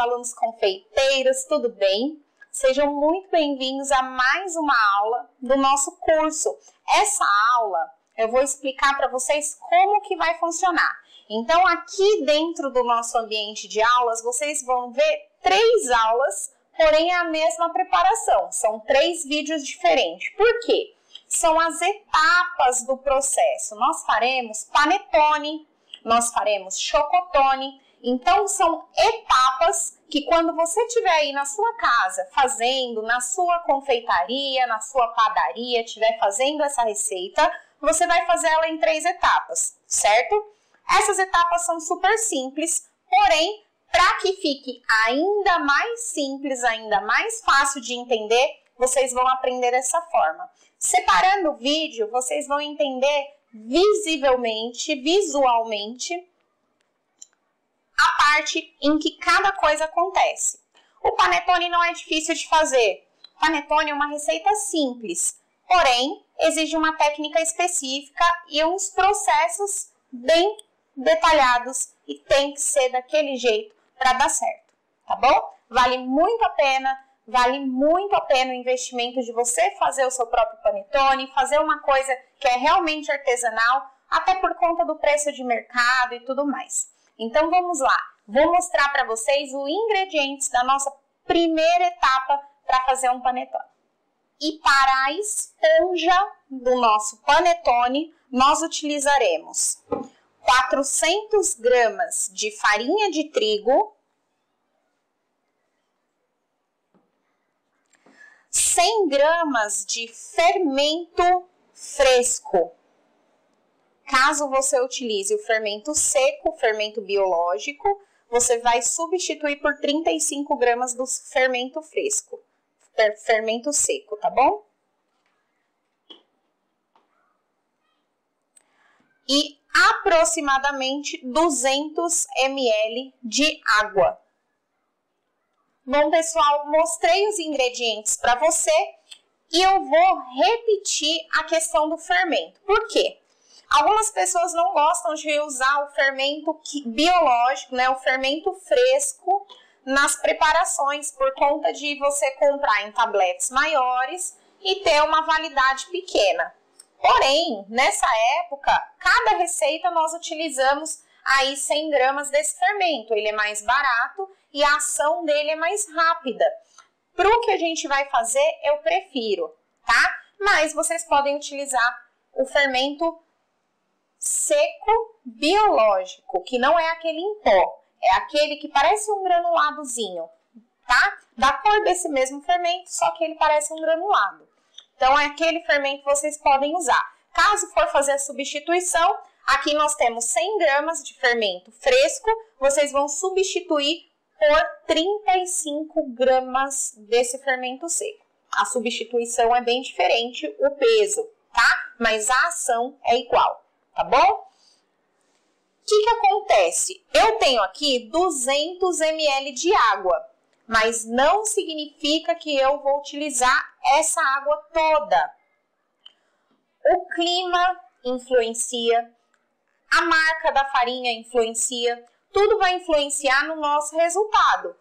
alunos confeiteiros, tudo bem? Sejam muito bem-vindos a mais uma aula do nosso curso. Essa aula eu vou explicar para vocês como que vai funcionar. Então, aqui dentro do nosso ambiente de aulas, vocês vão ver 3 aulas, porém é a mesma preparação. São 3 vídeos diferentes. Por quê? São as etapas do processo. Nós faremos panetone, nós faremos chocotone. Então, são etapas que quando você estiver aí na sua casa fazendo, na sua confeitaria, na sua padaria, estiver fazendo essa receita, você vai fazer ela em 3 etapas, certo? Essas etapas são super simples, porém, para que fique ainda mais simples, ainda mais fácil de entender, vocês vão aprender dessa forma. Separando o vídeo, vocês vão entender visivelmente, visualmente, a parte em que cada coisa acontece. O panetone não é difícil de fazer. O panetone é uma receita simples, porém, exige uma técnica específica e uns processos bem detalhados e tem que ser daquele jeito para dar certo, tá bom? Vale muito a pena o investimento de você fazer o seu próprio panetone, fazer uma coisa que é realmente artesanal, até por conta do preço de mercado e tudo mais. Então, vamos lá. Vou mostrar para vocês os ingredientes da nossa primeira etapa para fazer um panetone. E para a esponja do nosso panetone, nós utilizaremos 400 gramas de farinha de trigo, 100 gramas de fermento fresco. Caso você utilize o fermento seco, fermento biológico, você vai substituir por 35 gramas do fermento fresco, fermento seco, tá bom? E aproximadamente 200 ml de água. Bom, pessoal, mostrei os ingredientes para você e eu vou repetir a questão do fermento. Por quê? Algumas pessoas não gostam de usar o fermento biológico, né, o fermento fresco nas preparações, por conta de você comprar em tabletes maiores e ter uma validade pequena. Porém, nessa época, cada receita nós utilizamos aí 100 gramas desse fermento. Ele é mais barato e a ação dele é mais rápida. Para o que a gente vai fazer, eu prefiro, tá? Mas vocês podem utilizar o fermento seco biológico, que não é aquele em pó, é aquele que parece um granuladozinho, tá? Da cor desse mesmo fermento, só que ele parece um granulado. Então, é aquele fermento que vocês podem usar. Caso for fazer a substituição, aqui nós temos 100 gramas de fermento fresco, vocês vão substituir por 35 gramas desse fermento seco. A substituição é bem diferente, o peso, tá? Mas a ação é igual. Tá bom? O que acontece? Eu tenho aqui 200 ml de água, mas não significa que eu vou utilizar essa água toda. O clima influencia, a marca da farinha influencia, tudo vai influenciar no nosso resultado.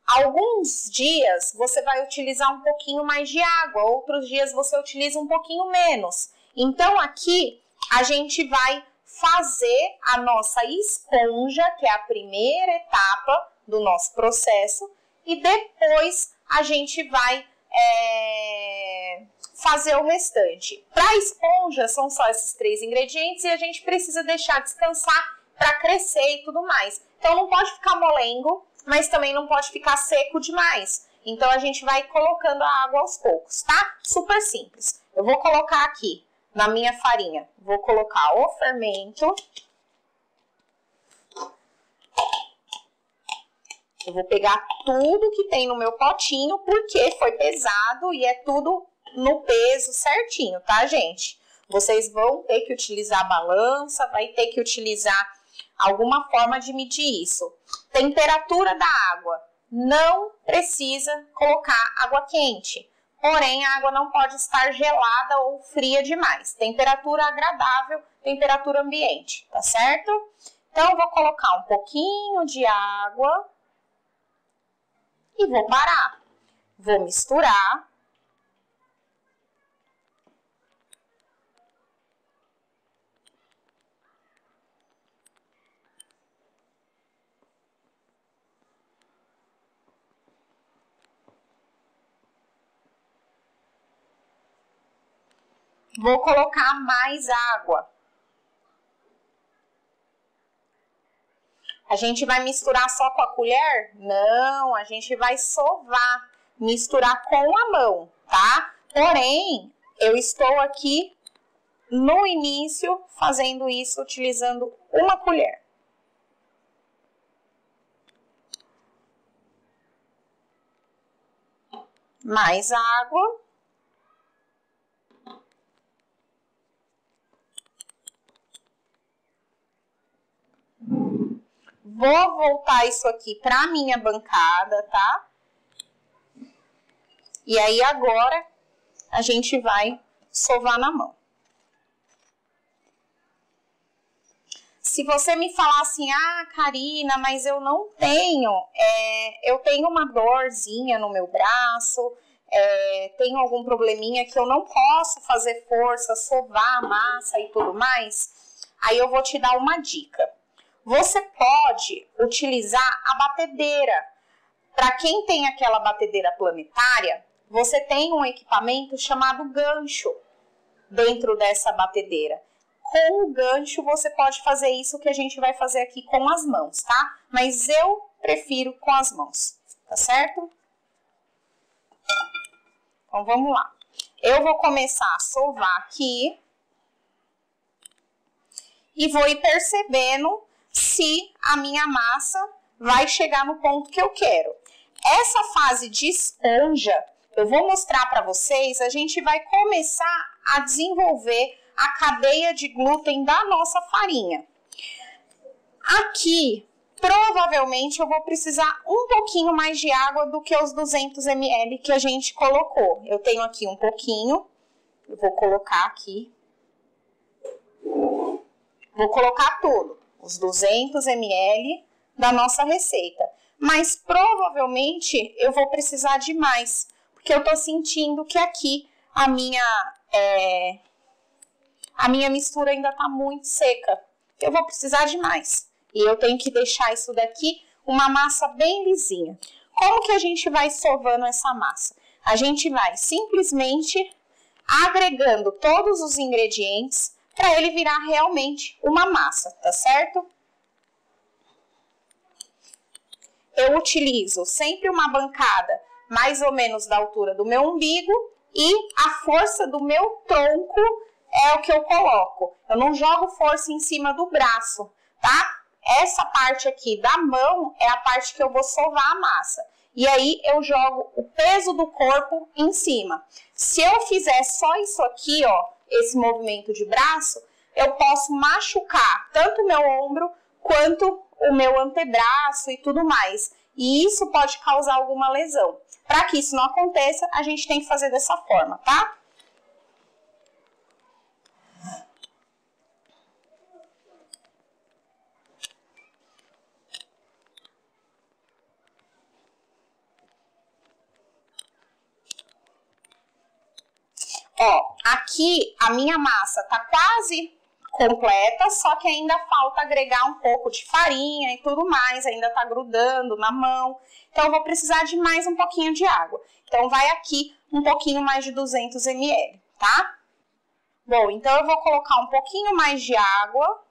Alguns dias você vai utilizar um pouquinho mais de água, outros dias você utiliza um pouquinho menos. Então, aqui a gente vai fazer a nossa esponja, que é a primeira etapa do nosso processo, e depois a gente vai fazer o restante. Para a esponja, são só esses 3 ingredientes e a gente precisa deixar descansar para crescer e tudo mais. Então, não pode ficar molengo, mas também não pode ficar seco demais. Então, a gente vai colocando a água aos poucos, tá? Super simples. Eu vou colocar aqui na minha farinha, vou colocar o fermento. Eu vou pegar tudo que tem no meu potinho, porque foi pesado e é tudo no peso certinho, tá, gente? Vocês vão ter que utilizar a balança, vai ter que utilizar alguma forma de medir isso. Temperatura da água. Não precisa colocar água quente. Porém, a água não pode estar gelada ou fria demais. Temperatura agradável, temperatura ambiente, tá certo? Então, eu vou colocar um pouquinho de água. e vou parar. Vou misturar. Vou colocar mais água. A gente vai misturar só com a colher? Não, a gente vai sovar, misturar com a mão, tá? Porém, eu estou aqui no início fazendo isso utilizando uma colher. Mais água. Vou voltar isso aqui para a minha bancada, tá? E aí agora a gente vai sovar na mão. Se você me falar assim, ah, Karina, mas eu não tenho, eu tenho uma dorzinha no meu braço, tenho algum probleminha que eu não posso fazer força, sovar a massa e tudo mais, aí eu vou te dar uma dica. Você pode utilizar a batedeira. Para quem tem aquela batedeira planetária, você tem um equipamento chamado gancho dentro dessa batedeira. Com o gancho você pode fazer isso que a gente vai fazer aqui com as mãos, tá? Mas eu prefiro com as mãos, tá certo? Então vamos lá. Eu vou começar a sovar aqui e vou ir percebendo se a minha massa vai chegar no ponto que eu quero. Essa fase de esponja, eu vou mostrar para vocês, a gente vai começar a desenvolver a cadeia de glúten da nossa farinha. Aqui, provavelmente, eu vou precisar um pouquinho mais de água do que os 200 ml que a gente colocou. Eu tenho aqui um pouquinho, eu vou colocar aqui. Vou colocar tudo. Os 200 ml da nossa receita. Mas provavelmente eu vou precisar de mais, porque eu tô sentindo que aqui a minha mistura ainda tá muito seca. Eu vou precisar de mais. E eu tenho que deixar isso daqui uma massa bem lisinha. Como que a gente vai sovando essa massa? A gente vai simplesmente agregando todos os ingredientes para ele virar realmente uma massa, tá certo? Eu utilizo sempre uma bancada mais ou menos da altura do meu umbigo e a força do meu tronco é o que eu coloco. Eu não jogo força em cima do braço, tá? Essa parte aqui da mão é a parte que eu vou sovar a massa. E aí eu jogo o peso do corpo em cima. Se eu fizer só isso aqui, ó, esse movimento de braço, eu posso machucar tanto o meu ombro quanto o meu antebraço e tudo mais. E isso pode causar alguma lesão. Para que isso não aconteça, a gente tem que fazer dessa forma, tá? Ó, aqui a minha massa tá quase completa, só que ainda falta agregar um pouco de farinha e tudo mais, ainda tá grudando na mão. Então, eu vou precisar de mais um pouquinho de água. Então, vai aqui um pouquinho mais de 200 ml, tá? Bom, então eu vou colocar um pouquinho mais de água.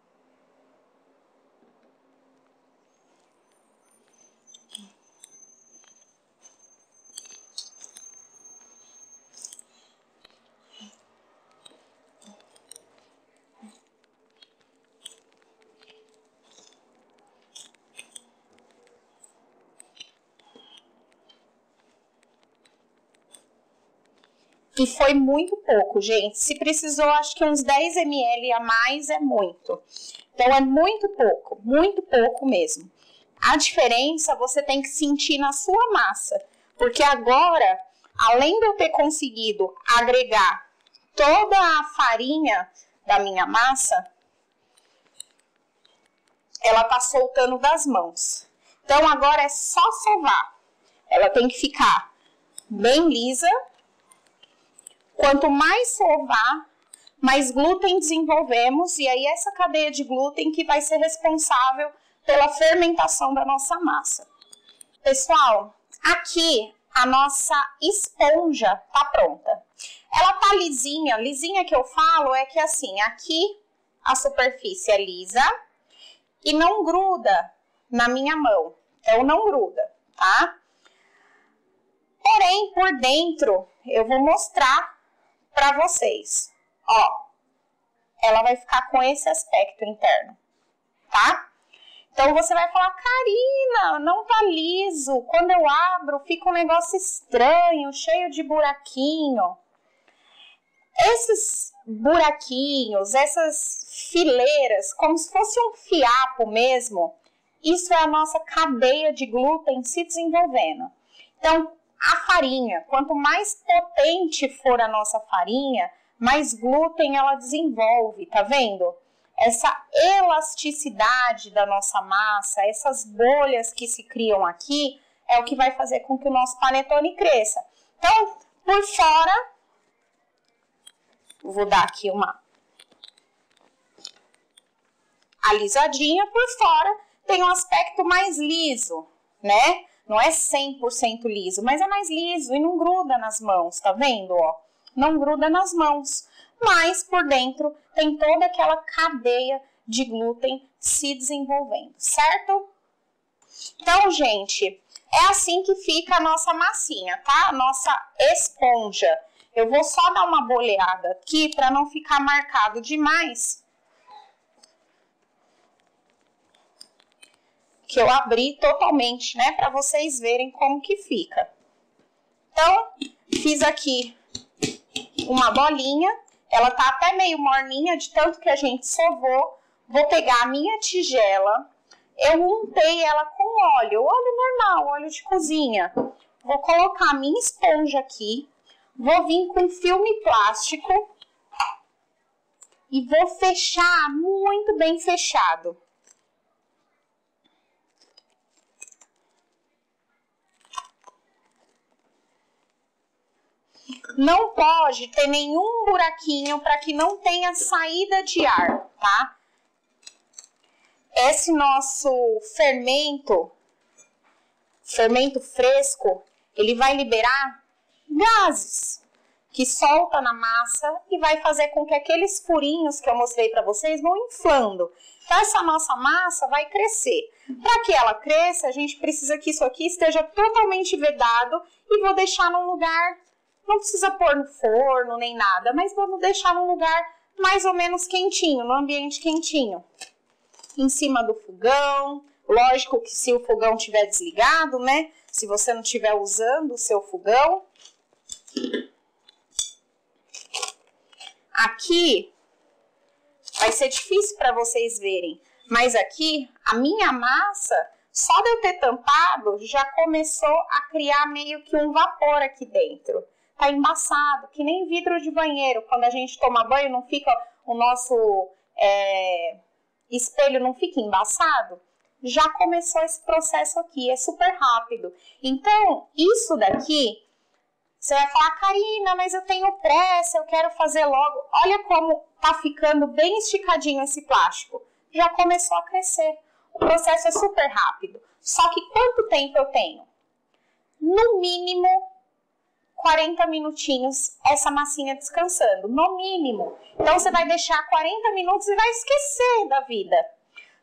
E foi muito pouco, gente. Se precisou, acho que uns 10 ml a mais é muito. Então, é muito pouco mesmo. A diferença você tem que sentir na sua massa. Porque agora, além de eu ter conseguido agregar toda a farinha da minha massa, ela tá soltando das mãos. Então, agora é só sovar. ela tem que ficar bem lisa. Quanto mais sovar, mais glúten desenvolvemos, e aí essa cadeia de glúten que vai ser responsável pela fermentação da nossa massa. Pessoal, aqui a nossa esponja tá pronta. Ela tá lisinha, lisinha que eu falo é que assim, aqui a superfície é lisa e não gruda na minha mão, então não gruda, tá? Porém, por dentro, eu vou mostrar para vocês, ó, ela vai ficar com esse aspecto interno, tá? Então, você vai falar, Karina, não tá liso, quando eu abro fica um negócio estranho, cheio de buraquinho. Esses buraquinhos, essas fileiras, como se fosse um fiapo mesmo, isso é a nossa cadeia de glúten se desenvolvendo. Então, a farinha, quanto mais potente for a nossa farinha, mais glúten ela desenvolve, tá vendo? Essa elasticidade da nossa massa, essas bolhas que se criam aqui, é o que vai fazer com que o nosso panetone cresça. Então, por fora, vou dar aqui uma alisadinha, por fora tem um aspecto mais liso, né? Não é 100% liso, mas é mais liso e não gruda nas mãos, tá vendo, ó? Não gruda nas mãos, mas por dentro tem toda aquela cadeia de glúten se desenvolvendo, certo? Então, gente, é assim que fica a nossa massinha, tá? A nossa esponja. Eu vou só dar uma boleada aqui para não ficar marcado demais. Que eu abri totalmente, né, para vocês verem como que fica. Então, fiz aqui uma bolinha, ela tá até meio morninha de tanto que a gente sovou. Vou pegar a minha tigela, eu untei ela com óleo normal, óleo de cozinha. Vou colocar a minha esponja aqui, vou vir com filme plástico e vou fechar muito bem fechado. Não pode ter nenhum buraquinho para que não tenha saída de ar, tá? Esse nosso fermento fresco, ele vai liberar gases que solta na massa e vai fazer com que aqueles furinhos que eu mostrei para vocês vão inflando. Então, essa nossa massa vai crescer. Para que ela cresça, a gente precisa que isso aqui esteja totalmente vedado e vou deixar num lugar... Não precisa pôr no forno nem nada, mas vamos deixar num lugar mais ou menos quentinho, no ambiente quentinho. Em cima do fogão, lógico que se o fogão estiver desligado, né? Se você não estiver usando o seu fogão. Aqui vai ser difícil para vocês verem, mas aqui a minha massa, só de eu ter tampado, já começou a criar meio que um vapor aqui dentro. Tá embaçado, que nem vidro de banheiro. Quando a gente toma banho, não fica o nosso espelho não fica embaçado? Já começou esse processo aqui, é super rápido. Então, isso daqui, você vai falar, Karina, mas eu tenho pressa, eu quero fazer logo. Olha como tá ficando bem esticadinho esse plástico. Já começou a crescer. O processo é super rápido. Só que quanto tempo eu tenho? No mínimo 40 minutinhos essa massinha descansando, no mínimo. Então, você vai deixar 40 minutos e vai esquecer da vida.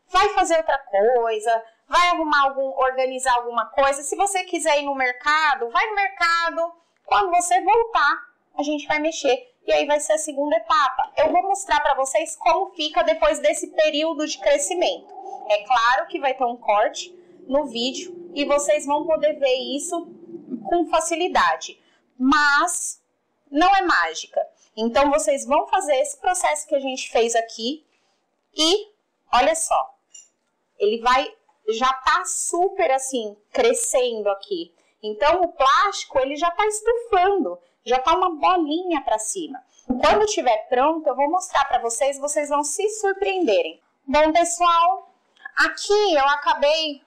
Vai fazer outra coisa, vai arrumar organizar alguma coisa. Se você quiser ir no mercado, vai no mercado. Quando você voltar, a gente vai mexer. E aí vai ser a segunda etapa. Eu vou mostrar para vocês como fica depois desse período de crescimento. É claro que vai ter um corte no vídeo e vocês vão poder ver isso com facilidade. Mas não é mágica. Então, vocês vão fazer esse processo que a gente fez aqui e, olha só, ele já tá super assim, crescendo aqui. Então, o plástico, ele já tá estufando, já tá uma bolinha para cima. Quando estiver pronto, eu vou mostrar para vocês, vocês vão se surpreenderem. Bom, pessoal, aqui eu acabei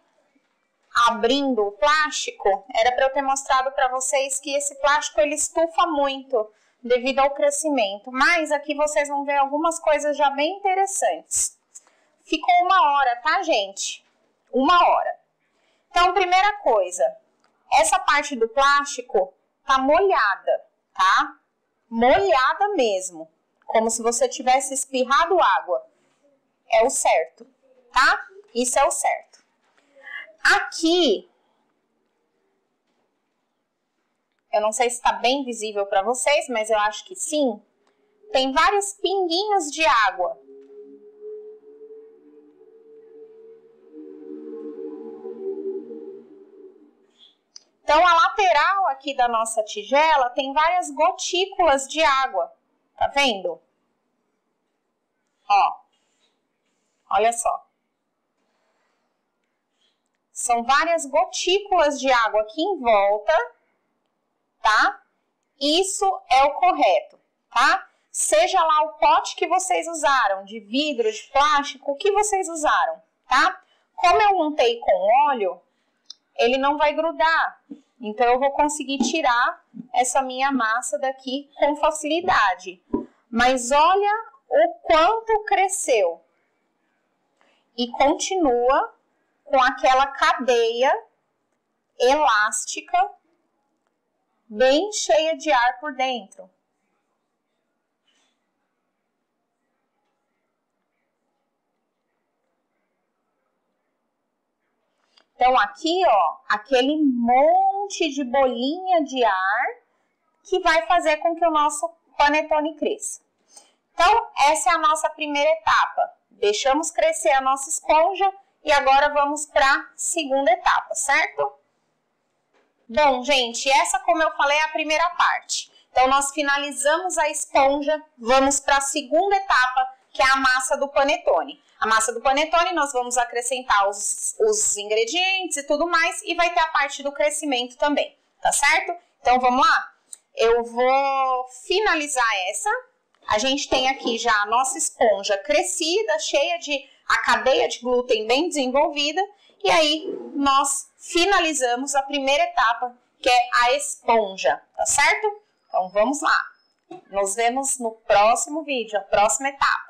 abrindo o plástico, era para eu ter mostrado para vocês que esse plástico ele estufa muito devido ao crescimento. Mas aqui vocês vão ver algumas coisas já bem interessantes. Ficou 1 hora, tá, gente? 1 hora. Então, primeira coisa, essa parte do plástico tá molhada, tá? Molhada mesmo, como se você tivesse espirrado água. É o certo, tá? Isso é o certo. Aqui, eu não sei se está bem visível para vocês, mas eu acho que sim. Tem vários pinguinhos de água. Então, a lateral aqui da nossa tigela tem várias gotículas de água. Tá vendo? Ó, olha só. São várias gotículas de água aqui em volta, tá? Isso é o correto, tá? Seja lá o pote que vocês usaram, de vidro, de plástico, o que vocês usaram, tá? Como eu untei com óleo, ele não vai grudar. Então, eu vou conseguir tirar essa minha massa daqui com facilidade. Mas olha o quanto cresceu. E continua com aquela cadeia elástica, bem cheia de ar por dentro. Então, aqui, ó, aquele monte de bolinha de ar que vai fazer com que o nosso panetone cresça. Então, essa é a nossa primeira etapa. Deixamos crescer a nossa esponja e agora vamos para a segunda etapa, certo? Bom, gente, essa, como eu falei, é a primeira parte. Então, nós finalizamos a esponja, vamos para a segunda etapa, que é a massa do panetone. A massa do panetone, nós vamos acrescentar os ingredientes e tudo mais, e vai ter a parte do crescimento também, tá certo? Então, vamos lá? Eu vou finalizar essa. A gente tem aqui já a nossa esponja crescida, cheia de a cadeia de glúten bem desenvolvida, e aí nós finalizamos a primeira etapa, que é a esponja, tá certo? Então, vamos lá. Nos vemos no próximo vídeo, a próxima etapa.